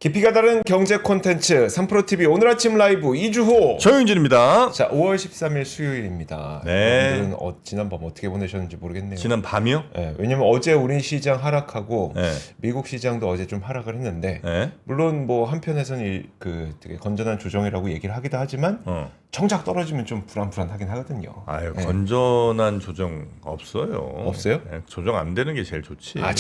깊이가 다른 경제 콘텐츠 3프로TV 오늘 아침 라이브 2주호 정윤진입니다. 자 5월 13일 수요일입니다. 네. 여러분들은 지난밤 어떻게 보내셨는지 모르겠네요. 지난 밤이요? 네, 왜냐면 어제 우리 시장 하락하고 네. 미국 시장도 어제 좀 하락을 했는데 네. 물론 뭐 한편에서는 되게 건전한 조정이라고 얘기를 하기도 하지만 정작 떨어지면 좀 불안하긴 하거든요. 아유, 네. 건전한 조정 없어요. 없어요? 네, 조정 안 되는 게 제일 좋지. 아,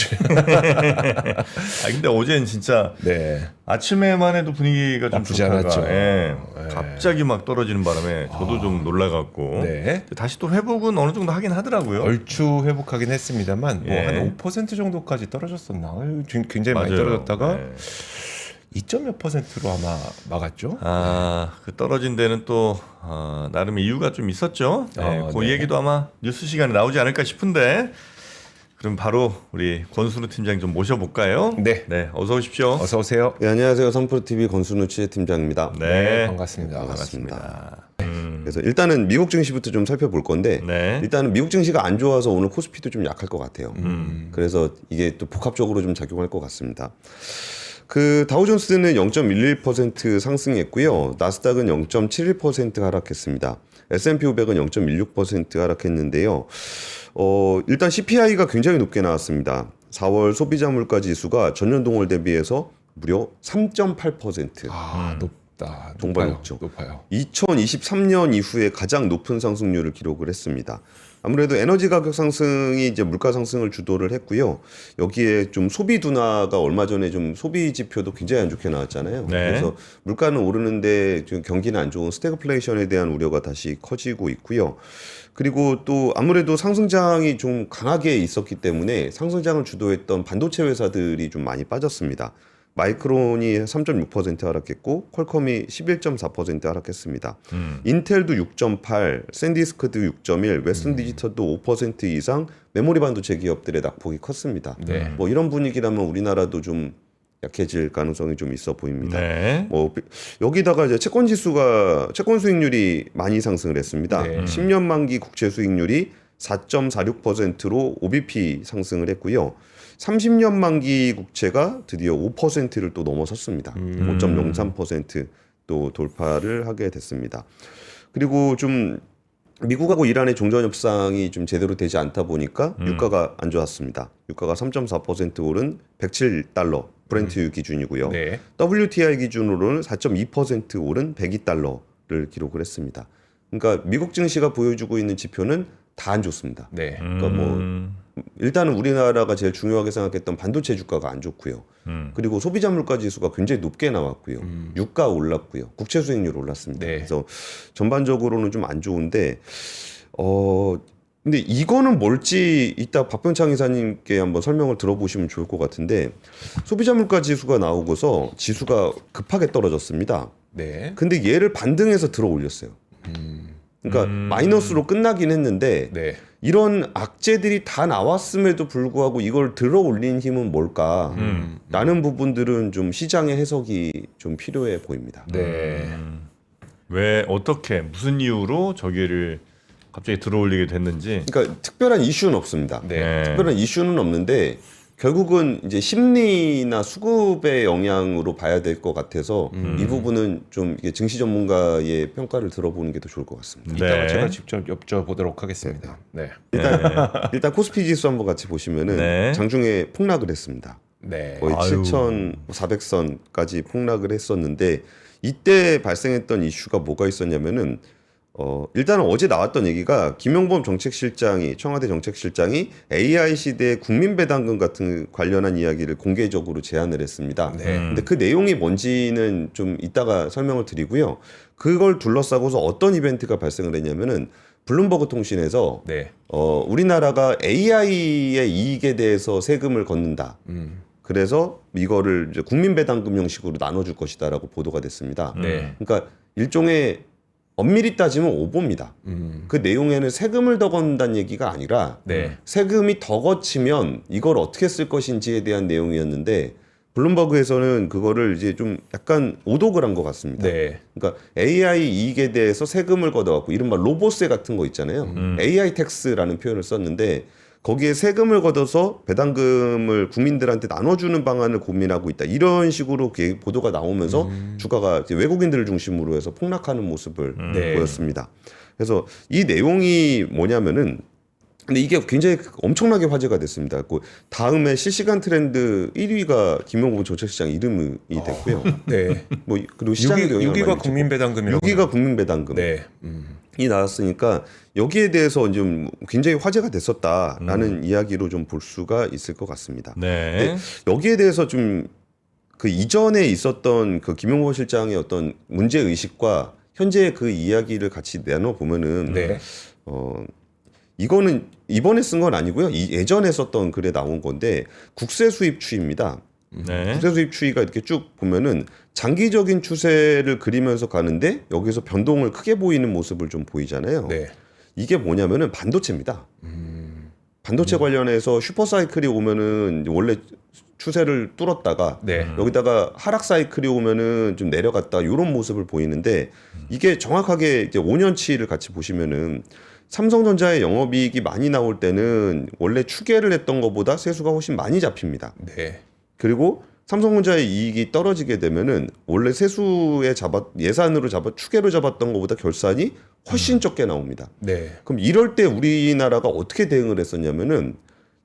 근데 어제는 진짜 네. 아침에만 해도 분위기가 좀 나쁘지 좋다가, 않았죠. 예, 네. 갑자기 막 떨어지는 바람에 저도 좀 놀라갖고 네. 다시 또 회복은 어느 정도 하긴 하더라고요. 얼추 회복하긴 했습니다만 예. 뭐 한 5% 정도까지 떨어졌었나? 지금 굉장히 많이 맞아요. 떨어졌다가 네. 2점 몇 %로 아마 막았죠. 그 떨어진 데는 또 나름의 이유가 좀 있었죠. 네, 그 네. 얘기도 아마 뉴스 시간에 나오지 않을까 싶은데 그럼 바로 우리 권순우 팀장 좀 모셔볼까요? 네. 어서 오십시오. 어서 오세요. 네, 안녕하세요. 3프로TV 권순우 취재팀장입니다. 네, 반갑습니다. 반갑습니다. 그래서 일단은 미국 증시부터 좀 살펴볼 건데 네. 일단은 미국 증시가 안 좋아서 오늘 코스피도 좀 약할 것 같아요. 그래서 이게 또 복합적으로 좀 작용할 것 같습니다. 그 다우존스는 0.11% 상승했고요. 나스닥은 0.71% 하락했습니다. S&P 500은 0.16% 하락했는데요. 일단 CPI가 굉장히 높게 나왔습니다. 4월 소비자 물가 지수가 전년 동월 대비해서 무려 3.8%. 높다. 정말 높아요. 높죠. 높아요. 2023년 이후에 가장 높은 상승률을 기록을 했습니다. 아무래도 에너지 가격 상승이 이제 물가 상승을 주도를 했고요. 여기에 좀 소비 둔화가 얼마 전에 좀 소비 지표도 굉장히 안 좋게 나왔잖아요. 네. 그래서 물가는 오르는데 지금 경기는 안 좋은 스태그플레이션에 대한 우려가 다시 커지고 있고요. 그리고 또 아무래도 상승장이 좀 강하게 있었기 때문에 상승장을 주도했던 반도체 회사들이 좀 많이 빠졌습니다. 마이크론이 3.6% 하락했고 퀄컴이 11.4% 하락했습니다. 인텔도 6.8, 샌디스크도 6.1, 웨스턴 디지털도 5% 이상 메모리 반도체 기업들의 낙폭이 컸습니다. 네. 뭐 이런 분위기라면 우리나라도 좀 약해질 가능성이 좀 있어 보입니다. 네. 뭐 여기다가 이제 채권 수익률이 많이 상승을 했습니다. 네. 10년 만기 국채 수익률이 4.46%로 OBP 상승을 했고요. 30년 만기 국채가 드디어 5%를 또 넘어섰습니다. 5.03% 또 돌파를 하게 됐습니다. 그리고 좀 미국하고 이란의 종전 협상이 좀 제대로 되지 않다 보니까 유가가 안 좋았습니다. 유가가 3.4% 오른 107달러 브렌트 기준이고요. 네. WTI 기준으로는 4.2% 오른 102달러를 기록을 했습니다. 그러니까 미국 증시가 보여주고 있는 지표는 다 안 좋습니다. 네. 그러니까 뭐 일단은 우리나라가 제일 중요하게 생각했던 반도체 주가가 안 좋고요. 그리고 소비자 물가 지수가 굉장히 높게 나왔고요. 유가 올랐고요. 국채 수익률 올랐습니다. 네. 그래서 전반적으로는 좀 안 좋은데 근데 이거는 뭘지 이따 박병창 이사님께 한번 설명을 들어보시면 좋을 것 같은데 소비자 물가 지수가 나오고서 지수가 급하게 떨어졌습니다. 네. 근데 얘를 반등해서 들어 올렸어요. 그러니까 마이너스로 끝나긴 했는데 네. 이런 악재들이 다 나왔음에도 불구하고 이걸 들어 올린 힘은 뭘까? 라는 부분들은 좀 시장의 해석이 좀 필요해 보입니다. 네. 왜 어떻게 무슨 이유로 저기를 갑자기 들어올리게 됐는지. 그러니까 특별한 이슈는 없습니다. 네. 특별한 이슈는 없는데 결국은 이제 심리나 수급의 영향으로 봐야 될 것 같아서 이 부분은 좀 이게 증시 전문가의 평가를 들어보는 게 더 좋을 것 같습니다. 이따가 네. 제가 직접 여쭤보도록 하겠습니다. 네. 일단 코스피 지수 한번 같이 보시면은 네. 장중에 폭락을 했습니다. 네. 거의 아유. 7,400선까지 폭락을 했었는데 이때 발생했던 이슈가 뭐가 있었냐면은 일단은 어제 나왔던 얘기가 김용범 정책실장이 청와대 정책실장이 AI 시대의 국민배당금 같은 관련한 이야기를 공개적으로 제안을 했습니다. 네. 근데 그 내용이 뭔지는 좀 이따가 설명을 드리고요. 그걸 둘러싸고서 어떤 이벤트가 발생을 했냐면은 블룸버그 통신에서 네. 우리나라가 AI의 이익에 대해서 세금을 걷는다. 그래서 이거를 이제 국민배당금 형식으로 나눠줄 것이다라고 보도가 됐습니다. 네. 그러니까 일종의 엄밀히 따지면 오보입니다. 그 내용에는 세금을 더 걷는다는 얘기가 아니라 네. 세금이 더 거치면 이걸 어떻게 쓸 것인지에 대한 내용이었는데 블룸버그에서는 그거를 이제 좀 약간 오독을 한 것 같습니다. 네. 그러니까 AI 이익에 대해서 세금을 걷어갖고 이른바 로보세 같은 거 있잖아요. AI 텍스라는 표현을 썼는데 거기에 세금을 걷어서 배당금을 국민들한테 나눠주는 방안을 고민하고 있다. 이런 식으로 보도가 나오면서 주가가 이제 외국인들을 중심으로 해서 폭락하는 모습을 네. 보였습니다. 그래서 이 내용이 뭐냐면은 근데 이게 굉장히 엄청나게 화제가 됐습니다. 그 다음에 실시간 트렌드 1위가 김용범 정책시장 이름이 됐고요. 네. 뭐 그리고 시장에 6위가 국민배당금이라고. 6위가 국민배당금. 네. 이 나왔으니까 여기에 대해서 좀 굉장히 화제가 됐었다라는 이야기로 좀 볼 수가 있을 것 같습니다. 네. 여기에 대해서 좀 그 이전에 있었던 그 김용범 실장의 어떤 문제 의식과 현재 그 이야기를 같이 나눠 보면은 네. 이거는 이번에 쓴 건 아니고요. 예전에 썼던 글에 나온 건데 국세 수입 추이입니다. 네. 국세 수입 추이가 이렇게 쭉 보면은 장기적인 추세를 그리면서 가는데 여기서 변동을 크게 보이는 모습을 좀 보이잖아요. 네. 이게 뭐냐면은 반도체입니다. 반도체 관련해서 슈퍼 사이클이 오면은 원래 추세를 뚫었다가 네. 여기다가 하락 사이클이 오면은 좀 내려갔다 이런 모습을 보이는데 이게 정확하게 이제 5년치를 같이 보시면은 삼성전자의 영업이익이 많이 나올 때는 원래 추계를 했던 것보다 세수가 훨씬 많이 잡힙니다. 네. 그리고 삼성전자의 이익이 떨어지게 되면은 원래 세수에 예산으로 추계로 잡았던 것보다 결산이 훨씬 적게 나옵니다. 네. 그럼 이럴 때 우리나라가 어떻게 대응을 했었냐면은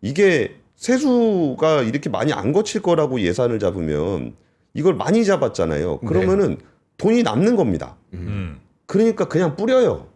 이게 세수가 이렇게 많이 안 거칠 거라고 예산을 잡으면 이걸 많이 잡았잖아요. 그러면은 돈이 남는 겁니다. 그러니까 그냥 뿌려요.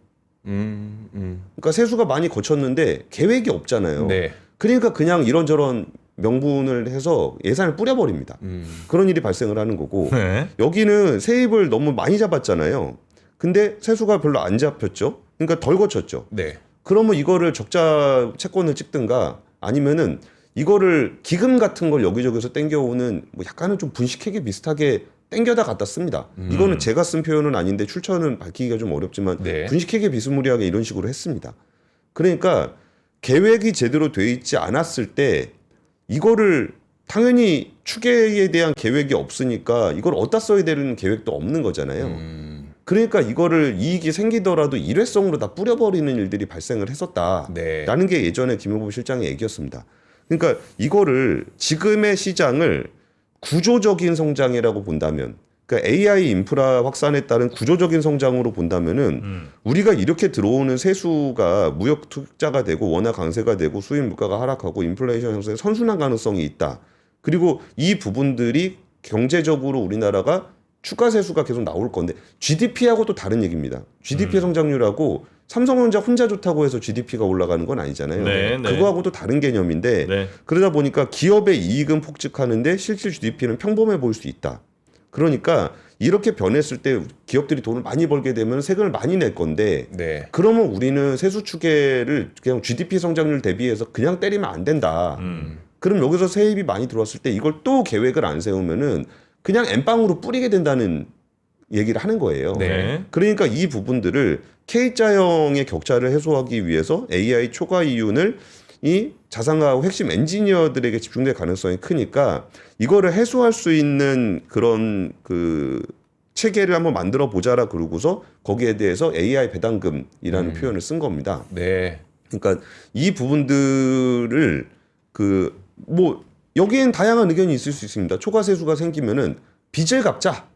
그러니까 세수가 많이 거쳤는데 계획이 없잖아요. 네. 그러니까 그냥 이런저런 명분을 해서 예산을 뿌려버립니다. 그런 일이 발생을 하는 거고 네. 여기는 세입을 너무 많이 잡았잖아요. 근데 세수가 별로 안 잡혔죠. 그러니까 덜 거쳤죠. 네. 그러면 이거를 적자 채권을 찍든가 아니면은 이거를 기금 같은 걸 여기저기서 땡겨오는 뭐 약간은 좀 분식회계 비슷하게 땡겨다 갖다 씁니다. 이거는 제가 쓴 표현은 아닌데 출처는 밝히기가 좀 어렵지만 네. 분식회계 비스무리하게 이런 식으로 했습니다. 그러니까 계획이 제대로 돼 있지 않았을 때 이거를 당연히 추계에 대한 계획이 없으니까 이걸 어디다 써야 되는 계획도 없는 거잖아요. 그러니까 이거를 이익이 생기더라도 일회성으로 다 뿌려버리는 일들이 발생을 했었다라는 네. 게 예전에 김용범 실장의 얘기였습니다. 그러니까 이거를 지금의 시장을 구조적인 성장이라고 본다면, 그러니까 AI 인프라 확산에 따른 구조적인 성장으로 본다면은 우리가 이렇게 들어오는 세수가 무역 투자가 되고 원화 강세가 되고 수입 물가가 하락하고 인플레이션 형성에 선순환 가능성이 있다. 그리고 이 부분들이 경제적으로 우리나라가 추가 세수가 계속 나올 건데 GDP하고 또 다른 얘기입니다. GDP 성장률하고 삼성전자 혼자 좋다고 해서 GDP가 올라가는 건 아니잖아요. 네, 네. 그거하고도 다른 개념인데 네. 그러다 보니까 기업의 이익은 폭증하는데 실질 GDP는 평범해 보일 수 있다. 그러니까 이렇게 변했을 때 기업들이 돈을 많이 벌게 되면 세금을 많이 낼 건데 네. 그러면 우리는 세수 추계를 그냥 GDP 성장률 대비해서 그냥 때리면 안 된다. 그럼 여기서 세입이 많이 들어왔을 때 이걸 또 계획을 안 세우면은 그냥 엠빵으로 뿌리게 된다는 얘기를 하는 거예요. 네. 그러니까 이 부분들을 K자형의 격차를 해소하기 위해서 AI 초과 이윤을 이 자산가하고 핵심 엔지니어들에게 집중될 가능성이 크니까 이거를 해소할 수 있는 그런 그 체계를 한번 만들어 보자라 그러고서 거기에 대해서 AI 배당금이라는 표현을 쓴 겁니다. 네. 그러니까 이 부분들을 그 뭐 여기엔 다양한 의견이 있을 수 있습니다. 초과 세수가 생기면은 빚을 갚자.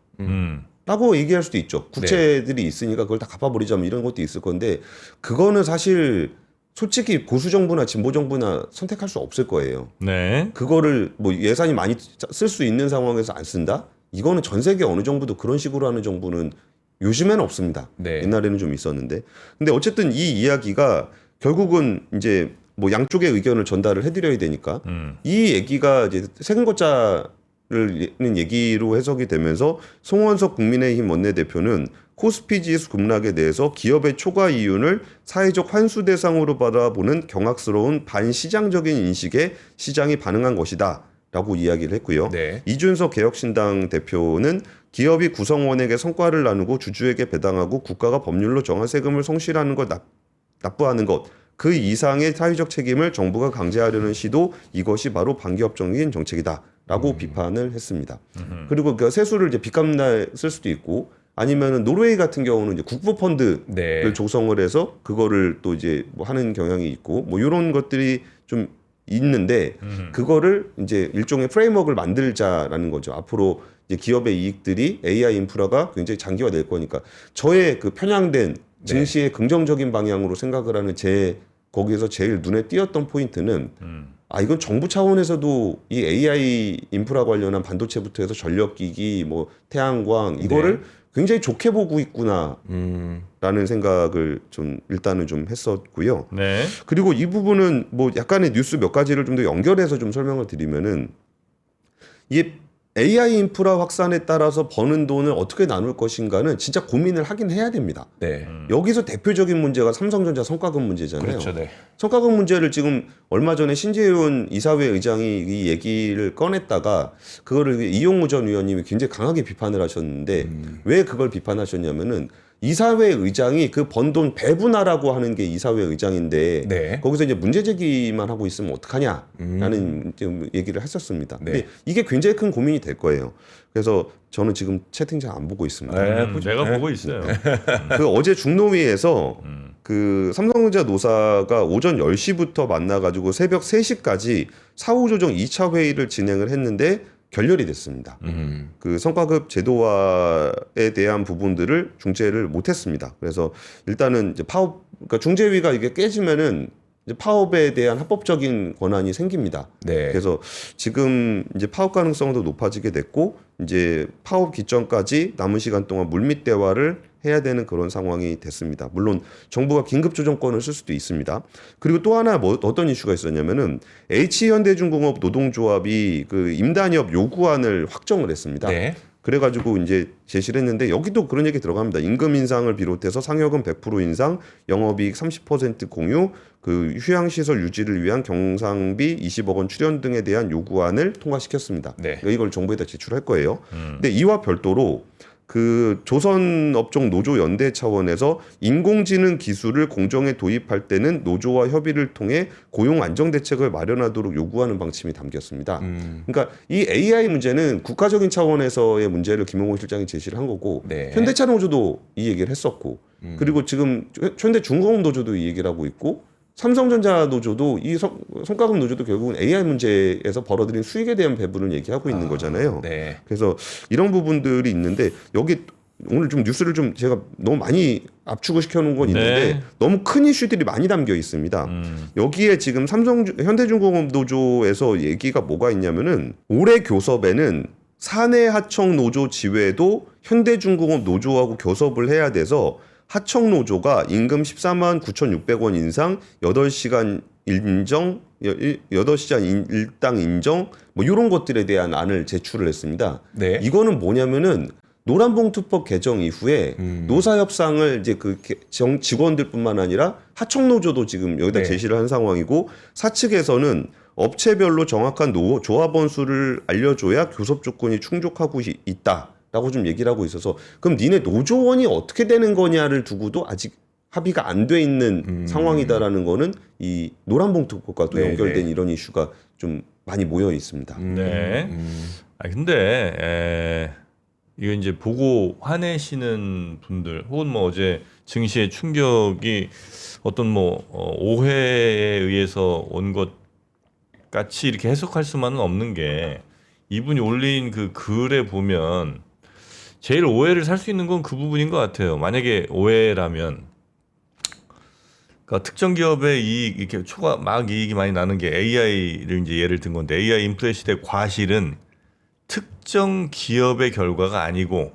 라고 얘기할 수도 있죠. 국채들이 있으니까 그걸 다 갚아버리자 뭐 이런 것도 있을 건데 그거는 사실 솔직히 보수 정부나 진보 정부나 선택할 수 없을 거예요. 네. 그거를 뭐 예산이 많이 쓸 수 있는 상황에서 안 쓴다? 이거는 전 세계 어느 정부도 그런 식으로 하는 정부는 요즘에는 없습니다. 네. 옛날에는 좀 있었는데. 근데 어쨌든 이 이야기가 결국은 이제 뭐 양쪽의 의견을 전달을 해드려야 되니까 이 얘기가 이제 세금 걷자는 얘기로 해석이 되면서 송원석 국민의힘 원내대표는 코스피 지수 급락에 대해서 기업의 초과 이윤을 사회적 환수 대상으로 바라보는 경악스러운 반시장적인 인식에 시장이 반응한 것이다 라고 이야기를 했고요. 네. 이준석 개혁신당 대표는 기업이 구성원에게 성과를 나누고 주주에게 배당하고 국가가 법률로 정한 세금을 성실하는 걸 납부하는 것, 그 이상의 사회적 책임을 정부가 강제하려는 시도, 이것이 바로 반기업적인 정책이다 라고 비판을 했습니다. 그리고 그 세수를 이제 빚값나 쓸 수도 있고 아니면은 노르웨이 같은 경우는 이제 국부 펀드를 네. 조성을 해서 그거를 또 이제 뭐 하는 경향이 있고 뭐 이런 것들이 좀 있는데 그거를 이제 일종의 프레임워크를 만들자라는 거죠. 앞으로 이제 기업의 이익들이 AI 인프라가 굉장히 장기화될 거니까 저의 그 편향된 증시의 긍정적인 방향으로 생각을 하는 제 거기에서 제일 눈에 띄었던 포인트는 이건 정부 차원에서도 이 AI 인프라 관련한 반도체부터 해서 전력기기, 뭐 태양광 이거를 굉장히 좋게 보고 있구나라는 생각을 좀 일단은 좀 했었고요. 네. 그리고 이 부분은 뭐 약간의 뉴스 몇 가지를 좀 더 연결해서 좀 설명을 드리면은 이게 AI 인프라 확산에 따라서 버는 돈을 어떻게 나눌 것인가는 진짜 고민을 하긴 해야 됩니다. 네. 여기서 대표적인 문제가 삼성전자 성과급 문제잖아요. 그렇죠. 네. 성과급 문제를 지금 얼마 전에 신재윤 이사회 의장이 이 얘기를 꺼냈다가 그거를 이용우 전 의원님이 굉장히 강하게 비판을 하셨는데 왜 그걸 비판하셨냐면은 이사회 의장이 그 번 돈 배분하라고 하는 게 이사회 의장인데 네. 거기서 이제 문제 제기만 하고 있으면 어떡하냐라는 좀 얘기를 했었습니다. 네. 근데 이게 굉장히 큰 고민이 될 거예요. 그래서 저는 지금 채팅창 안 보고 있습니다. 내가 보고 있어요. 그 어제 중노위에서 그 삼성전자 노사가 오전 10시부터 만나가지고 새벽 3시까지 사후조정 2차 회의를 진행을 했는데 결렬이 됐습니다. 그 성과급 제도화에 대한 부분들을 중재를 못했습니다. 그래서 일단은 이제 파업, 그러니까 중재위가 이게 깨지면은 이제 파업에 대한 합법적인 권한이 생깁니다. 네. 그래서 지금 이제 파업 가능성도 높아지게 됐고 이제 파업 기점까지 남은 시간 동안 물밑 대화를 해야 되는 그런 상황이 됐습니다. 물론 정부가 긴급 조정권을 쓸 수도 있습니다. 그리고 또 하나 뭐 어떤 이슈가 있었냐면은 H현대중공업 노동조합이 그 임단협 요구안을 확정을 했습니다. 네. 그래가지고 이제 제시를 했는데 여기도 그런 얘기 들어갑니다. 임금 인상을 비롯해서 상여금 100% 인상, 영업이익 30% 공유, 그 휴양시설 유지를 위한 경상비 20억 원 출연 등에 대한 요구안을 통과시켰습니다. 네. 그러니까 이걸 정부에다 제출할 거예요. 근데 이와 별도로 그 조선업종 노조 연대 차원에서 인공지능 기술을 공정에 도입할 때는 노조와 협의를 통해 고용 안정 대책을 마련하도록 요구하는 방침이 담겼습니다. 그러니까 이 AI 문제는 국가적인 차원에서의 문제를 김용호 실장이 제시를 한 거고 네. 현대차 노조도 이 얘기를 했었고 그리고 지금 현대중공업 노조도 이 얘기를 하고 있고 삼성전자 노조도 이 성과급 노조도 결국은 AI 문제에서 벌어들인 수익에 대한 배분을 얘기하고 있는 거잖아요. 네. 그래서 이런 부분들이 있는데 여기 오늘 좀 뉴스를 좀 제가 너무 많이 압축을 시켜놓은 건 있는데 네. 너무 큰 이슈들이 많이 담겨 있습니다. 여기에 지금 현대중공업 노조에서 얘기가 뭐가 있냐면은 올해 교섭에는 사내 하청 노조 지회도 현대중공업 노조하고 교섭을 해야 돼서 하청 노조가 임금 14만 9,600원 인상, 8시간 인정, 8시간 일당 인정, 뭐 이런 것들에 대한 안을 제출을 했습니다. 네. 이거는 뭐냐면은 노란봉투법 개정 이후에 노사 협상을 이제 그 직원들뿐만 아니라 하청 노조도 지금 여기다 네. 제시를 한 상황이고 사측에서는 업체별로 정확한 조합원 수를 알려줘야 교섭 조건이 충족하고 있다. 라고 좀 얘기를 하고 있어서 그럼 니네 노조원이 어떻게 되는 거냐를 두고도 아직 합의가 안 돼 있는 상황이다라는 거는 이 노란봉투법과도 네, 연결된 네. 이런 이슈가 좀 많이 모여 있습니다. 네. 근데 이거 이제 보고 화내시는 분들 혹은 뭐 어제 증시의 충격이 어떤 뭐 오해에 의해서 온 것 같이 이렇게 해석할 수만은 없는 게 이분이 올린 그 글에 보면 제일 오해를 살 수 있는 건 그 부분인 것 같아요. 만약에 오해라면 그러니까 특정 기업의 이익 이렇게 초과 막 이익이 많이 나는 게 AI를 이제 예를 든 건데 AI 인프레 시대 과실은 특정 기업의 결과가 아니고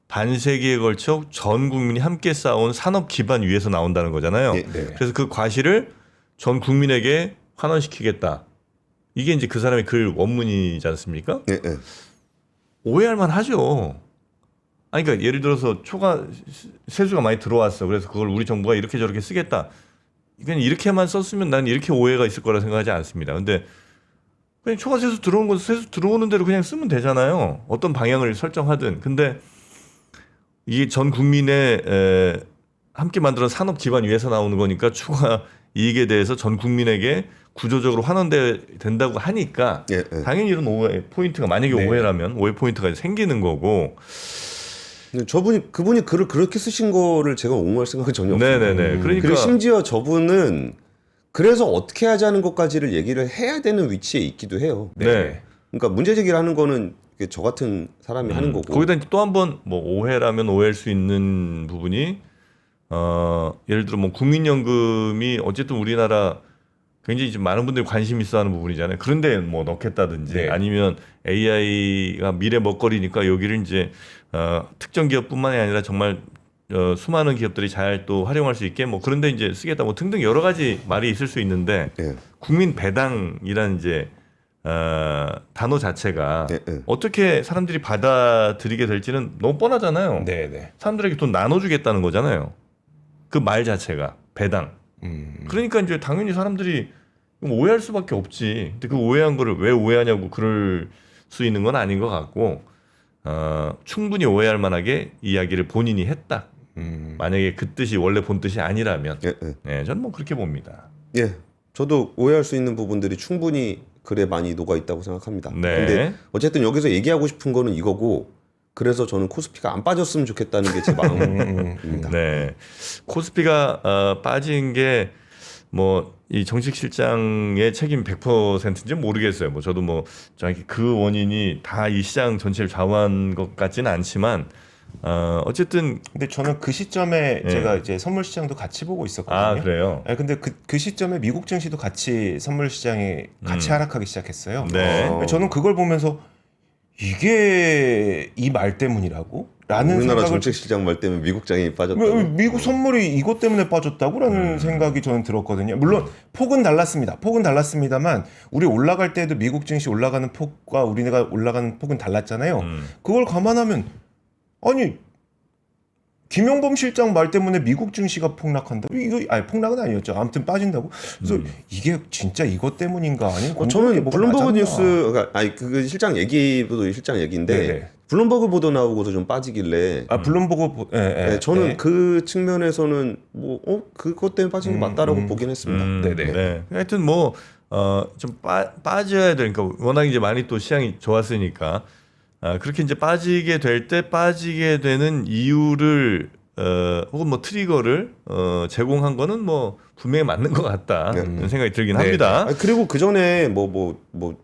반세기에 걸쳐 전 국민이 함께 쌓아온 산업 기반 위에서 나온다는 거잖아요. 네, 네. 그래서 그 과실을 전 국민에게 환원시키겠다. 이게 이제 그 사람의 글 원문이지 않습니까? 네, 네. 오해할 만하죠. 아니 그러니까 예를 들어서 초과 세수가 많이 들어왔어. 그래서 그걸 우리 정부가 이렇게 저렇게 쓰겠다. 그냥 이렇게만 썼으면 난 이렇게 오해가 있을 거라 생각하지 않습니다. 근데 그냥 초과 세수 들어오는 건 세수 들어오는 대로 그냥 쓰면 되잖아요. 어떤 방향을 설정하든. 근데 이게 전 국민의 함께 만들어 산업 기반 위에서 나오는 거니까 초과 이익에 대해서 전 국민에게 구조적으로 환원된다고 하니까 예, 예. 당연히 이런 오해 포인트가 만약에 네. 오해라면 오해 포인트가 생기는 거고. 근데 그분이 글을 그렇게 쓰신 거를 제가 옹호할 생각이 전혀 없어요. 네네네. 그러니까 그리고 심지어 저분은 그래서 어떻게 하자는 것까지를 얘기를 해야 되는 위치에 있기도 해요. 네. 그러니까 문제 제기를 하는 거는 저 같은 사람이 하는 거고. 거기다 또 한 번 뭐 오해라면 오해일 수 있는 부분이 예를 들어 뭐 국민연금이 어쨌든 우리나라 굉장히 지금 많은 분들이 관심 있어하는 부분이잖아요. 그런데 뭐 넣겠다든지 네. 아니면 AI가 미래 먹거리니까 여기를 이제 특정 기업뿐만이 아니라 정말 수많은 기업들이 잘 또 활용할 수 있게 뭐 그런데 이제 쓰겠다 뭐 등등 여러 가지 말이 있을 수 있는데 예. 국민 배당이라는 이제 단어 자체가 예, 예. 어떻게 사람들이 받아들이게 될지는 너무 뻔하잖아요. 네네. 사람들에게 돈 나눠주겠다는 거잖아요. 그 말 자체가 배당. 그러니까 이제 당연히 사람들이 오해할 수밖에 없지. 근데 그 오해한 거를 왜 오해하냐고 그럴 수 있는 건 아닌 것 같고 충분히 오해할 만하게 이야기를 본인이 했다. 만약에 그 뜻이 원래 본 뜻이 아니라면, 예, 예. 네, 저는 뭐 그렇게 봅니다. 예. 저도 오해할 수 있는 부분들이 충분히 글에 많이 녹아 있다고 생각합니다. 네. 근데 어쨌든 여기서 얘기하고 싶은 거는 이거고 그래서 저는 코스피가 안 빠졌으면 좋겠다는 게 제 마음입니다. 네, 코스피가 빠진 게 뭐 이 정책실장의 책임 100%인지 모르겠어요. 뭐 저도 뭐 정확히 그 원인이 다 이 시장 전체를 좌우한 것 같지는 않지만 어쨌든 근데 저는 그 시점에 예. 제가 이제 선물 시장도 같이 보고 있었거든요. 아 그래요. 근데 그 시점에 미국 증시도 같이 선물 시장이 같이 하락하기 시작했어요. 네. 저는 그걸 보면서 이게 이 말 때문이라고? 라는 우리나라 생각을 정책 시장 말 때문에 미국장이 빠졌다. 미국 선물이 이것 때문에 빠졌다고라는 생각이 저는 들었거든요. 물론 폭은 달랐습니다. 폭은 달랐습니다만 우리 올라갈 때도 미국 증시 올라가는 폭과 우리가 올라가는 폭은 달랐잖아요. 그걸 감안하면 아니 김용범 실장 말 때문에 미국 증시가 폭락한다. 이거 아니 폭락은 아니었죠. 아무튼 빠진다고. 그래서 이게 진짜 이것 때문인가 아니면 저는 블룸버그 맞았나? 뉴스, 그러니까 아니 그 실장 얘기도 실장 얘기인데 네네. 블룸버그 보도 나오고서 좀 빠지길래 블룸버그 네, 저는 그 측면에서는 뭐 그것 때문에 빠진 게 맞다라고 보긴 했습니다. 네네. 네. 하여튼 뭐 좀 빠져야 되니까 워낙 이제 많이 또 시장이 좋았으니까 그렇게 이제 빠지게 될 때 빠지게 되는 이유를 혹은 뭐 트리거를 제공한 거는 뭐 분명히 맞는 것 같다 이런 생각이 들긴 합니다. 그리고 그 전에 뭐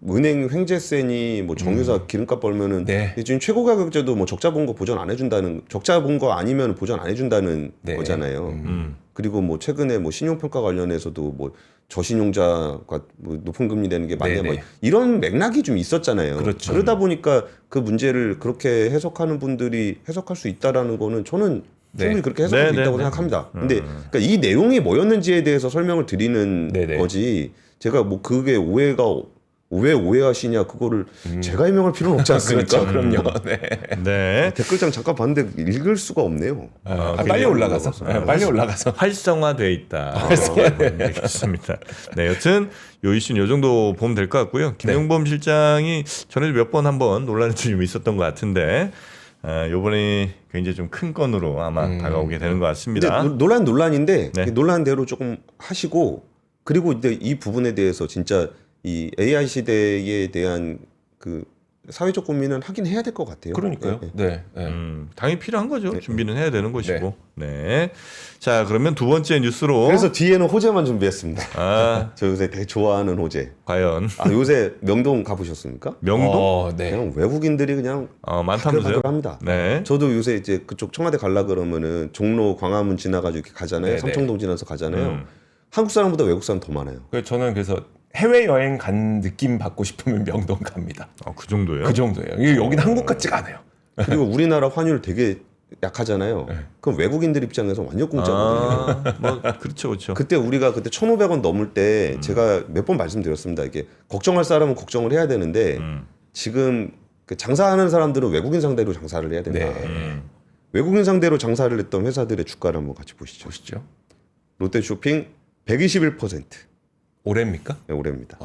은행 횡재세니 뭐 정유사 기름값 벌면은 네. 지금 최고 가격제도 뭐 적자 본 거 보전 안 해준다는, 적자 본 거 아니면 보전 안 해준다는 네. 거잖아요. 그리고 뭐 최근에 뭐 신용평가 관련해서도 뭐 저신용자가 뭐 높은 금리 되는 게 맞냐, 뭐 이런 맥락이 좀 있었잖아요. 그렇죠. 그러다 보니까 그 문제를 그렇게 해석하는 분들이 해석할 수 있다라는 거는 저는 충분히 그렇게 해석할 수 있다고 생각합니다. 근데 그러니까 이 내용이 뭐였는지에 대해서 설명을 드리는 거지, 제가 뭐 그게 왜 오해하시냐 그거를 제가 해명할 필요는 없지 않습니까? 그렇죠, 그럼요. 네. 네. 댓글장 잠깐 봤는데 읽을 수가 없네요. 빨리 올라가서. 빨리 올라가서. 활성화돼 있다. 알겠습니다. 네, 여튼 요 이슈는 요 정도 보면 될 것 같고요. 김용범 실장이 전에도 몇 번 한번 논란이 좀 있었던 것 같은데 요번에 굉장히 좀 큰 건으로 아마 다가오게 되는 것 같습니다. 근데 논란인데 논란대로 조금 하시고, 그리고 이제 이 부분에 대해서 진짜 이 AI 시대에 대한 그 사회적 고민은 하긴 해야 될 것 같아요. 그러니까요. 네. 당연히 필요한 거죠. 준비는 해야 되는 것이고. 네. 자, 그러면 두 번째 뉴스로. 그래서 뒤에는 호재만 준비했습니다. 아, 저 요새 되게 좋아하는 호재. 과연 요새 명동 가보셨습니까? 명동? 네. 그냥 외국인들이 그냥 많다면서요? 합니다. 네. 저도 요새 이제 그쪽 청와대 갈라 그러면은 종로 광화문 지나가지고 이렇게 가잖아요. 네네. 삼청동 지나서 가잖아요. 한국 사람보다 외국 사람 더 많아요. 저는 그래서 해외 여행 간 느낌 받고 싶으면 명동 갑니다. 그 정도예요? 그 정도예요. 여기는 한국 같지가 않아요. 그리고 우리나라 환율 되게 약하잖아요. 그럼 외국인들 입장에서 완전 공짜거든요. 뭐 그렇죠, 그렇죠. 그때 우리가 그때 1,500원 넘을 때 제가 몇 번 말씀드렸습니다. 이게 걱정할 사람은 걱정을 해야 되는데 지금 그 장사하는 사람들은 외국인 상대로 장사를 해야 된다. 외국인 상대로 장사를 했던 회사들의 주가를 한번 같이 보시죠. 롯데쇼핑 121%. 올해입니까? 네, 올해입니다.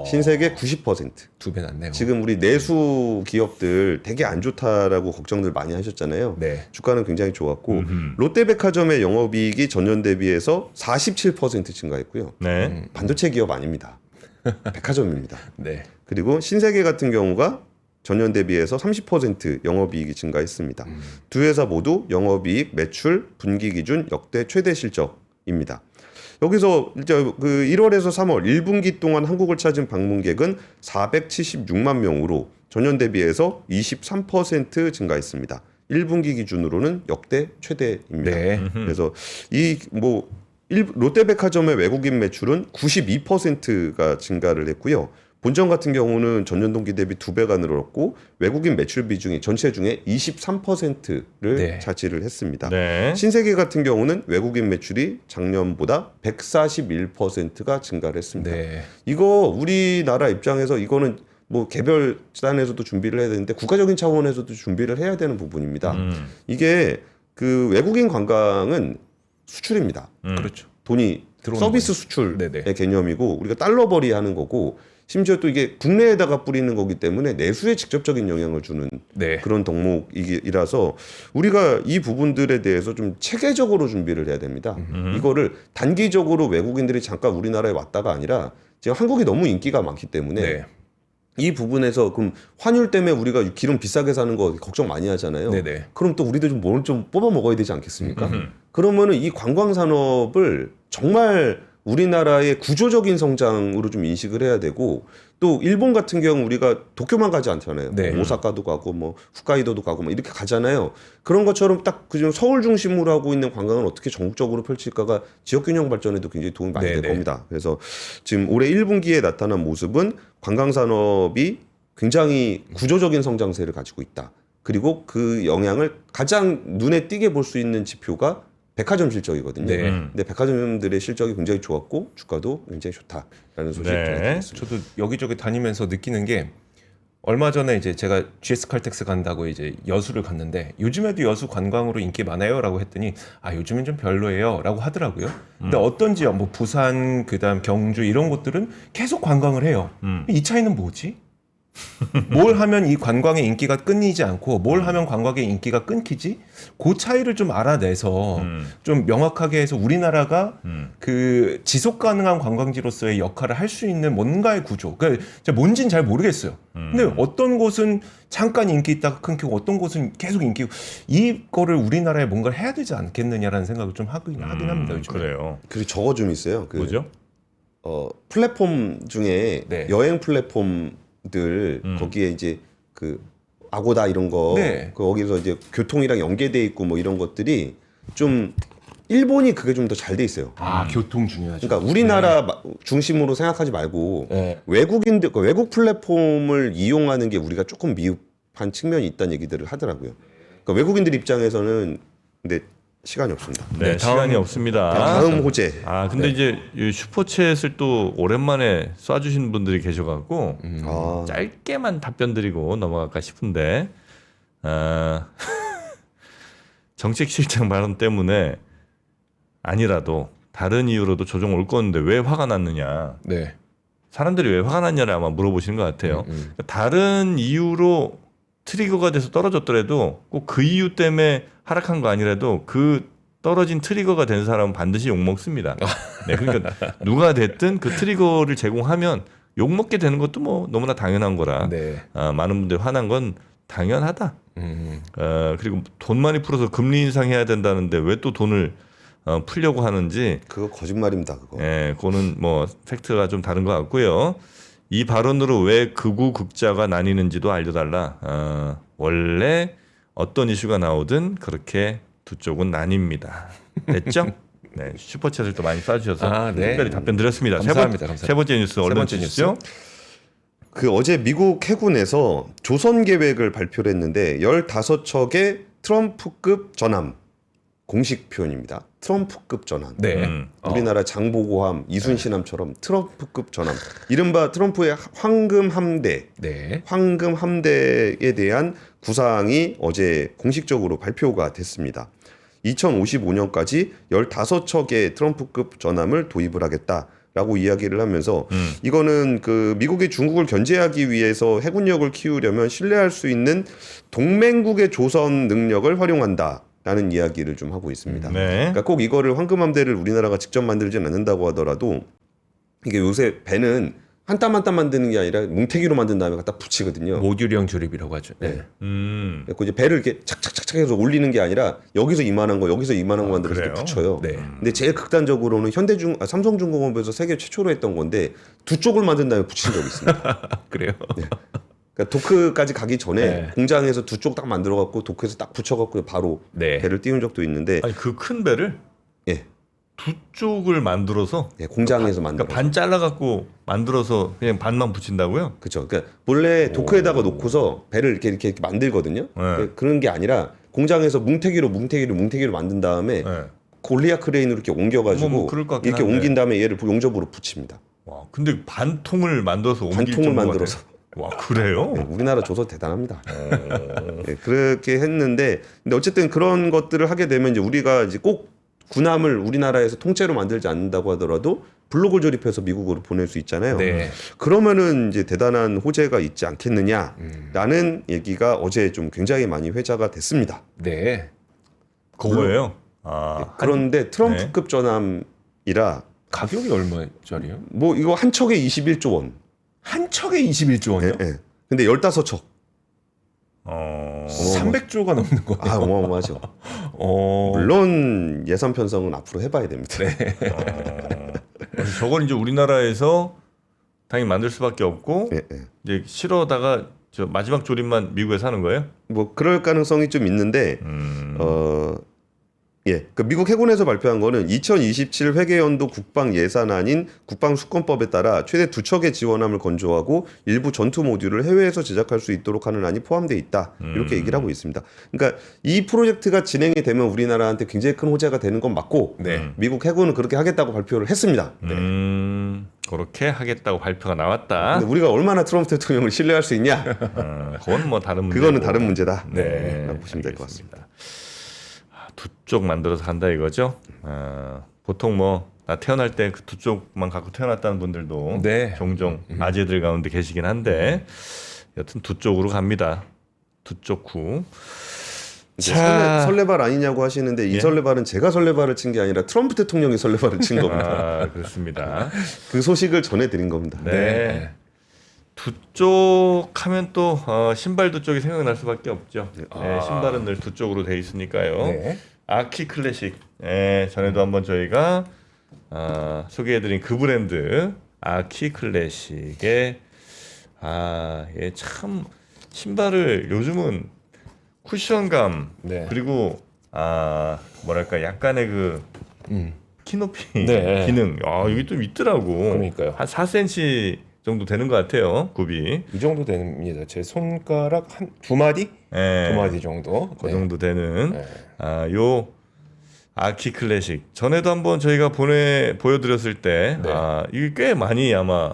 신세계 90%. 2배 낫네요. 지금 우리 내수 기업들 되게 안 좋다라고 걱정들 많이 하셨잖아요. 네. 주가는 굉장히 좋았고 롯데백화점의 영업이익이 전년 대비해서 47% 증가했고요. 네. 반도체 기업 아닙니다. 백화점입니다. 네. 그리고 신세계 같은 경우가 전년 대비해서 30% 영업이익이 증가했습니다. 두 회사 모두 영업이익, 매출, 분기 기준 역대 최대 실적입니다. 여기서 이제 그 1월에서 3월 1분기 동안 한국을 찾은 방문객은 476만 명으로 전년 대비해서 23% 증가했습니다. 1분기 기준으로는 역대 최대입니다. 네. 그래서 이 뭐 롯데백화점의 외국인 매출은 92%가 증가를 했고요. 본점 같은 경우는 전년 동기 대비 2배가 늘었고 외국인 매출 비중이 전체 중에 23%를 네. 차지를 했습니다. 네. 신세계 같은 경우는 외국인 매출이 작년보다 141%가 증가를 했습니다. 네. 이거 우리나라 입장에서 이거는 뭐 개별 단에서도 준비를 해야 되는데 국가적인 차원에서도 준비를 해야 되는 부분입니다. 이게 그 외국인 관광은 수출입니다. 그렇죠. 돈이 들어오는 서비스 거죠. 수출의 네네. 개념이고 우리가 달러벌이 하는 거고 심지어 또 이게 국내에다가 뿌리는 거기 때문에 내수에 직접적인 영향을 주는 네. 그런 덕목이라서 우리가 이 부분들에 대해서 좀 체계적으로 준비를 해야 됩니다. 이거를 단기적으로 외국인들이 잠깐 우리나라에 왔다가 아니라 지금 한국이 너무 인기가 많기 때문에 네. 이 부분에서 그럼 환율 때문에 우리가 기름 비싸게 사는 거 걱정 많이 하잖아요. 네네. 그럼 또 우리도 좀 뭘 좀 뽑아 먹어야 되지 않겠습니까? 그러면은 이 관광 산업을 정말 우리나라의 구조적인 성장으로 좀 인식을 해야 되고 또 일본 같은 경우 우리가 도쿄만 가지 않잖아요. 네. 오사카도 가고 뭐 홋카이도도 가고 뭐 이렇게 가잖아요. 그런 것처럼 딱 그중 서울 중심으로 하고 있는 관광을 어떻게 전국적으로 펼칠까가 지역 균형 발전에도 굉장히 도움이 많이 될 네네. 겁니다. 그래서 지금 올해 1분기에 나타난 모습은 관광 산업이 굉장히 구조적인 성장세를 가지고 있다. 그리고 그 영향을 가장 눈에 띄게 볼 수 있는 지표가 백화점 실적이거든요. 네. 근데 백화점들의 실적이 굉장히 좋았고 주가도 굉장히 좋다라는 소식 네. 전해드렸습니다. 저도 여기저기 다니면서 느끼는 게 얼마 전에 이제 제가 GS 칼텍스 간다고 이제 여수를 갔는데 요즘에도 여수 관광으로 인기 많아요라고 했더니 아 요즘엔 좀 별로예요라고 하더라고요. 근데 어떤 지역 뭐 부산 그다음 경주 이런 곳들은 계속 관광을 해요. 이 차이는 뭐지? 뭘 하면 이 관광의 인기가 끊이지 않고 뭘 하면 관광의 인기가 끊기지? 그 차이를 좀 알아내서 좀 명확하게 해서 우리나라가 그 지속 가능한 관광지로서의 역할을 할 수 있는 뭔가의 구조. 그러니까 제가 뭔진 잘 모르겠어요. 근데 어떤 곳은 잠깐 인기 있다가 끊기고 어떤 곳은 계속 인기고 이거를 우리나라에 뭔가를 해야 되지 않겠느냐라는 생각을 좀 하긴 합니다. 요즘. 그래요. 그리고 저거 좀 있어요. 그 뭐죠? 플랫폼 중에 네. 여행 플랫폼들 거기에 이제 그 아고다 이런 거 네. 거기서 이제 교통이랑 연계돼 있고 뭐 이런 것들이 좀 일본이 그게 좀 더 잘 돼 있어요. 아 교통 중요하죠. 그러니까 우리나라 중심으로 생각하지 말고 네. 외국인들 외국 플랫폼을 이용하는 게 우리가 조금 미흡한 측면이 있다는 얘기들을 하더라고요. 그러니까 외국인들 입장에서는 근데 시간이 없습니다. 네, 시간이 없습니다. 다음 호재. 근데 이제 이 슈퍼챗을 또 오랜만에 쏴주신 분들이 계셔갖고 아, 짧게만 답변 드리고 넘어갈까 싶은데 정책실장 발언 때문에 아니라도 다른 이유로도 조정 올 건데 왜 화가 났느냐, 네. 사람들이 왜 화가 났냐를 아마 물어보시는 것 같아요. 그러니까 다른 이유로 트리거가 돼서 떨어졌더라도 꼭 그 이유 때문에 하락한 거 아니라도 그 떨어진 트리거가 된 사람은 반드시 욕 먹습니다. 네, 그러니까 누가 됐든 그 트리거를 제공하면 욕 먹게 되는 것도 뭐 너무나 당연한 거라. 네. 많은 분들이 화난 건 당연하다. 그리고 돈 많이 풀어서 금리 인상해야 된다는데 왜 또 돈을 풀려고 하는지, 그거 거짓말입니다. 그거. 예, 그거는 뭐 팩트가 좀 다른 것 같고요. 이 발언으로 왜 극우 극자가 나뉘는지도 알려달라. 원래 어떤 이슈가 나오든 그렇게 두 쪽은 나뉩니다. 됐죠? 네, 슈퍼챗을 또 많이 쏴주셔서 네. 특별히 답변 드렸습니다. 감사합니다. 세 번째 뉴스 얼른 번째 주시죠. 그 어제 미국 해군에서 조선 계획을 발표를 했는데 15척의 트럼프급 전함 공식 표현입니다. 트럼프급 전함. 네. 우리나라 장보고함, 이순신함처럼 트럼프급 전함. 이른바 트럼프의 황금 함대. 네. 황금 함대에 대한 구상이 어제 공식적으로 발표가 됐습니다. 2055년까지 15척의 트럼프급 전함을 도입을 하겠다라고 이야기를 하면서 이거는 그 미국이 중국을 견제하기 위해서 해군력을 키우려면 신뢰할 수 있는 동맹국의 조선 능력을 활용한다라는 이야기를 좀 하고 있습니다. 네. 그러니까 꼭 이거를 황금함대를 우리나라가 직접 만들진 않는다고 하더라도 이게 요새 배는 한 땀 한 땀 만드는 게 아니라 뭉태기로 만든 다음에 갖다 붙이거든요. 모듈형 조립이라고 하죠. 네. 그래서 이제 배를 이렇게 착착착착 해서 올리는 게 아니라 여기서 이만한 거 여기서 이만한 거 만들어서 그래요? 이렇게 붙여요. 네. 근데 제일 극단적으로는 삼성중공업에서 세계 최초로 했던 건데 두 쪽을 만든 다음에 붙인 적이 있습니다. 그래요. 그러니까 도크까지 가기 전에 네. 공장에서 두 쪽 딱 만들어 갖고 도크에서 딱 붙여 갖고 바로 네. 배를 띄운 적도 있는데 아니 그 큰 배를 예. 두 쪽을 만들어서 예, 공장에서 만들어. 그러니까 반 잘라 갖고 만들어서 그냥 반만 붙인다고요? 그렇죠. 그러니까 원래 도크에다가 놓고서 배를 이렇게 만들거든요. 네. 그런 게 아니라 공장에서 뭉태기로 만든 다음에 네. 골리아 크레인으로 이렇게 옮겨가지고 뭐 그럴 것 같긴 이렇게 한데. 옮긴 다음에 얘를 용접으로 붙입니다. 와, 근데 반통을 만들어서 옮길 반통을 정도가 만들어서. 돼요? 와, 그래요? 네, 우리나라 조선 대단합니다. 네, 그렇게 했는데, 근데 어쨌든 그런 것들을 하게 되면 이제 우리가 이제 꼭 군함을 우리나라에서 통째로 만들지 않는다고 하더라도 블록을 조립해서 미국으로 보낼 수 있잖아요. 네. 그러면은 이제 대단한 호재가 있지 않겠느냐라는 얘기가 어제 좀 굉장히 많이 회자가 됐습니다. 네. 그거예요. 아, 그런데 트럼프급 전함이라 가격이 얼마짜리요? 뭐 이거 한 척에 21조 원. 한 척에 21조 원이요? 예, 예. 근데 15척. 300조가 넘는 거예요. 아, 어마어마하죠. 어. 물론 예산 편성은 앞으로 해봐야 됩니다. 저걸 이제 우리나라에서 당연히 만들 수밖에 없고 예, 예. 이제 실어다가 저 마지막 조립만 미국에서 하는 거예요? 뭐 그럴 가능성이 좀 있는데 예, 그 미국 해군에서 발표한 거는 2027 회계연도 국방 예산안인 국방수권법에 따라 최대 2척의 지원함을 건조하고 일부 전투 모듈을 해외에서 제작할 수 있도록 하는 안이 포함되어 있다. 이렇게 얘기를 하고 있습니다. 그러니까 이 프로젝트가 진행이 되면 우리나라한테 굉장히 큰 호재가 되는 건 맞고 네. 미국 해군은 그렇게 하겠다고 발표를 했습니다. 그렇게 하겠다고 발표가 나왔다. 근데 우리가 얼마나 트럼프 대통령을 신뢰할 수 있냐? 그건 뭐 다른 문제. 그거는 다른 문제다. 네, 라고 보시면 될 것 같습니다. 두 쪽 만들어서 간다 이거죠. 보통 뭐 나 태어날 때 그 두 쪽만 갖고 태어났다는 분들도 네. 종종 아재들 가운데 계시긴 한데 여튼 두 쪽으로 갑니다. 두 쪽 구. 이제 자. 설레발 아니냐고 하시는데 이 예? 설레발은 제가 설레발을 친 게 아니라 트럼프 대통령이 설레발을 친 겁니다. 아, 그렇습니다. 그 소식을 전해드린 겁니다. 네. 두 쪽 하면 또 신발 두 쪽이 생각날 수밖에 없죠. 네, 신발은 늘 두 쪽으로 돼 있으니까요. 네. 아키 클래식. 네, 전에도 한번 저희가 소개해드린 그 브랜드 아키 클래식의 예, 참 신발을 요즘은 쿠션감 네. 그리고 뭐랄까 약간의 그 키높이 네. 기능 여기 좀 있더라고. 그러니까요. 한 4cm 정도 되는 것 같아요. 굽이. 이 정도 됩니다. 제 손가락 한 두 마디? 네. 두 마디 정도. 그 정도 되는 네. 요 아키 클래식. 전에도 한번 저희가 보여드렸을 때 네. 이게 꽤 많이 아마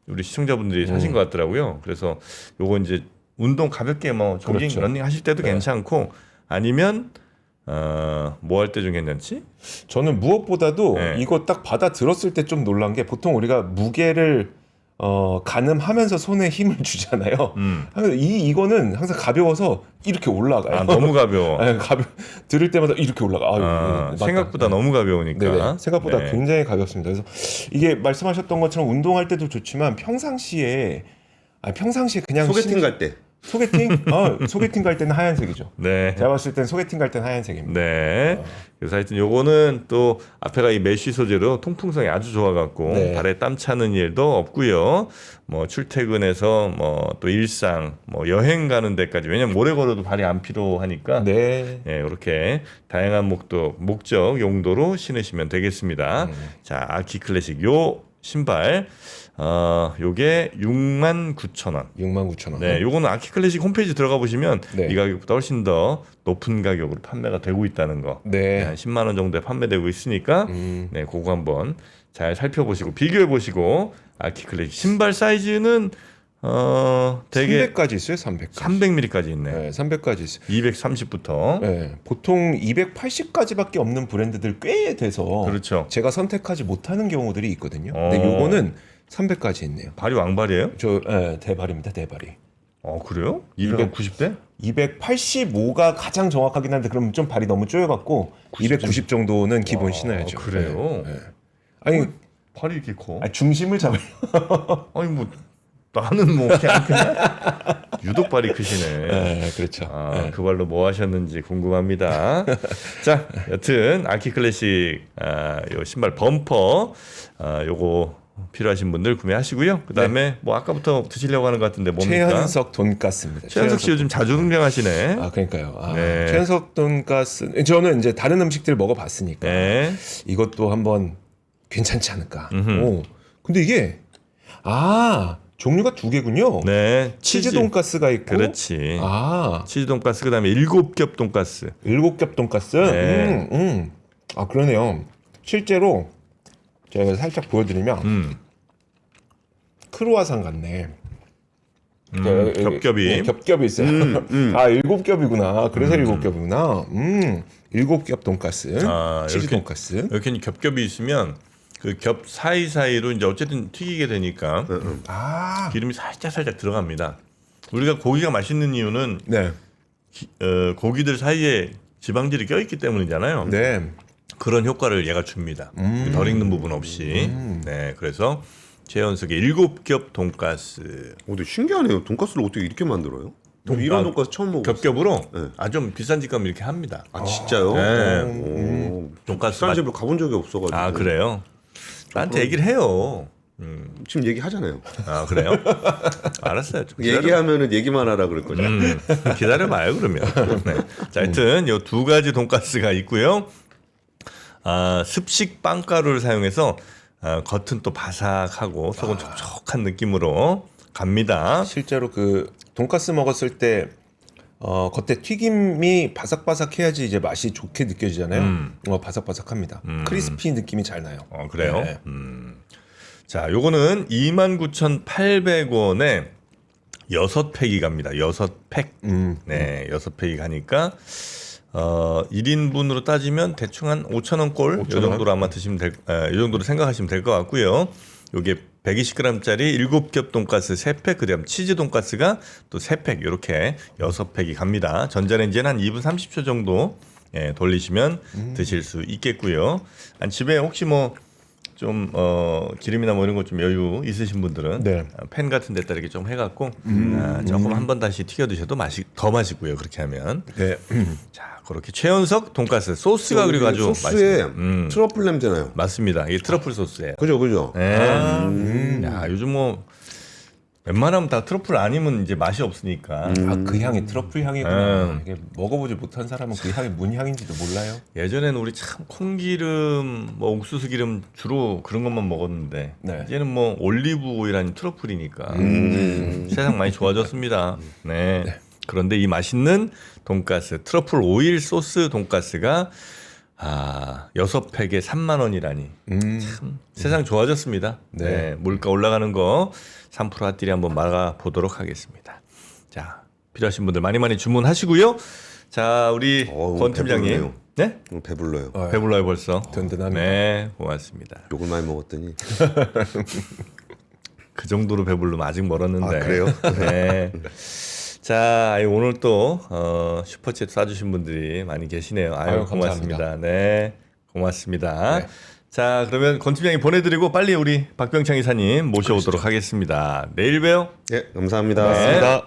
우리 시청자분들이 사신 것 같더라고요. 그래서 요거 이제 운동 가볍게 뭐 조깅, 그렇죠. 러닝 하실 때도 네. 괜찮고 아니면 뭐 할 때 좀 괜찮지? 저는 무엇보다도 네. 이거 딱 받아 들었을 때 좀 놀란 게 보통 우리가 무게를 가늠하면서 손에 힘을 주잖아요. 이거는 항상 가벼워서 이렇게 올라가요. 너무 가벼워. 네, 들을 때마다 이렇게 올라가. 아유, 맞다. 생각보다 너무 가벼우니까. 네네. 생각보다 네. 굉장히 가볍습니다. 그래서 이게 말씀하셨던 것처럼 운동할 때도 좋지만 평상시에 그냥 소개팅 갈 때. 소개팅? 소개팅 갈 때는 하얀색이죠. 네. 제가 봤을 땐 소개팅 갈 때는 하얀색입니다. 네. 그래서 하여튼 요거는 또 앞에가 이 메쉬 소재로 통풍성이 아주 좋아갖고 네. 발에 땀 차는 일도 없고요. 뭐 출퇴근해서 뭐 또 일상, 뭐 여행 가는 데까지 왜냐면 오래 걸어도 발이 안 피로하니까. 네. 네, 이렇게 다양한 목적 용도로 신으시면 되겠습니다. 자, 아키 클래식 요 신발 요게 69,000원. 69,000원. 네, 요거는 아키 클래식 홈페이지 들어가 보시면 네. 이 가격보다 훨씬 더 높은 가격으로 판매가 되고 있다는 거. 네. 한 10만 원 정도에 판매되고 있으니까 네, 그거 한번 잘 살펴보시고 비교해 보시고 아키 클래식 신발 사이즈는 되게 300까지 있어요. 300까지. 300mm까지 있네. 네, 300까지 있어요. 230부터. 네, 보통 280까지밖에 없는 브랜드들 꽤 돼서 그렇죠. 제가 선택하지 못하는 경우들이 있거든요. 근데 요거는 300까지 있네요. 발이 왕발이에요? 대발입니다. 대발이. 그래요? 290대? 285가 가장 정확하긴 한데 그럼 좀 발이 너무 쪼여갖고 290 정도는 기본 신어야죠. 그래요? 네. 아니 팔이 이렇게 커? 중심을 잡을. 아니 뭐 나는 뭐 그냥 유독 발이 크시네. 네, 그렇죠. 아, 그 발로 뭐 하셨는지 궁금합니다. 자, 여튼 아키 클래식 요 신발 범퍼 요거 필요하신 분들 구매하시고요. 그다음에 뭐 아까부터 드시려고 하는 것 같은데 뭡니까? 최현석 돈가스입니다. 최현석 씨 요즘 자주 등장하시네. 아, 그러니까요. 네. 최현석 돈가스. 저는 이제 다른 음식들 먹어봤으니까 네. 이것도 한번 괜찮지 않을까. 음흠. 오. 근데 이게 종류가 두 개군요. 네. 치즈 돈가스가 있고. 그렇지. 아, 치즈 돈가스 그다음에 7겹 돈가스. 7겹 돈가스. 네. 아, 그러네요. 실제로 제가 살짝 보여드리면 크루아상 같네. 겹겹이. 겹겹이 있어요. 아, 7겹이구나. 그래서 7겹이구나. 7겹 돈가스. 치즈 이렇게, 돈가스. 이렇게 겹겹이 있으면 그 겹 사이사이로 이제 어쨌든 튀기게 되니까 아, 기름이 살짝 들어갑니다. 우리가 고기가 맛있는 이유는 네. 고기들 사이에 지방질이 껴있기 때문이잖아요. 네. 그런 효과를 얘가 줍니다. 덜 익는 부분 없이. 네, 그래서 최연석의 7겹 돈가스. 근데 신기하네요. 돈가스를 어떻게 이렇게 만들어요? 이런 돈가스 처음 먹었어요. 겹겹으로 네. 좀 비싼 집가면 이렇게 합니다. 아 진짜요? 네. 오. 돈가스 비싼 맛- 집을 가본 적이 없어가지고. 아 그래요? 나한테 얘기를 해요. 지금 얘기하잖아요. 아 그래요? 알았어요. 좀 기다려. 얘기하면은 얘기만 하라 그럴 거죠. 기다려봐요 그러면. 네. 자, 하여튼 요 두 가지 돈가스가 있고요. 습식 빵가루를 사용해서 겉은 또 바삭하고 속은 촉촉한 느낌으로 갑니다. 실제로 그 돈가스 먹었을 때 겉에 튀김이 바삭바삭해야지 이제 맛이 좋게 느껴지잖아요. 바삭바삭합니다. 크리스피 느낌이 잘 나요. 그래요? 네. 자, 요거는 29,800원에 6팩이 갑니다. 6팩. 네, 6팩이 가니까 1인분으로 따지면 대충 한 5,000원 꼴, 요 5,000원? 정도로 아마 이 정도로 생각하시면 될 것 같고요. 요게 120g짜리 7겹 돈가스 3팩, 그다음 치즈 돈가스가 또 3팩, 이렇게 6팩이 갑니다. 전자레인지는 한 2분 30초 정도 돌리시면 드실 수 있겠고요. 집에 혹시 뭐 좀 기름이나 뭐 이런 거 좀 여유 있으신 분들은 네. 팬 같은 데다 이렇게 좀 해갖고 조금 한 번 다시 튀겨 드셔도 더 맛있고요. 그렇게 하면. 네. 자, 그렇게 최연석 돈가스 소스가 그리고 아주 소스에 맛있어요. 트러플 냄새나요. 맞습니다. 이게 트러플 소스예요. 그죠. 네. 야, 요즘 뭐 웬만하면 다 트러플 아니면 이제 맛이 없으니까. 그 향이 트러플 향이구나. 이게 먹어보지 못한 사람은 그 향이 뭔 향인지도 몰라요. 예전에는 우리 참 콩기름, 뭐 옥수수 기름 주로 그런 것만 먹었는데 네. 이제는 뭐 올리브 오일 아닌 트러플이니까 세상 많이 좋아졌습니다. 네. 그런데 이 맛있는 돈가스 트러플 오일 소스 돈가스가 6팩에 3만 원이라니 참 세상 좋아졌습니다. 네. 물가 올라가는 거 3% 핫딜이 한번 막아보도록 하겠습니다. 자, 필요하신 분들 많이 주문하시고요. 자, 우리 권 팀장님. 배부르네요. 네? 배불러요. 배불러요 벌써. 든든합니다. 네, 고맙습니다. 욕을 많이 먹었더니. 그 정도로 배불르면 아직 멀었는데. 아, 그래요? 네. 자, 오늘 또 슈퍼챗 쏴주신 분들이 많이 계시네요. 아유, 고맙습니다. 감사합니다. 네, 고맙습니다. 네. 자, 그러면 권 팀장님 보내드리고 빨리 우리 박병창 이사님 모셔오도록 하겠습니다. 내일 봬요. 예, 감사합니다. 네. 고맙습니다.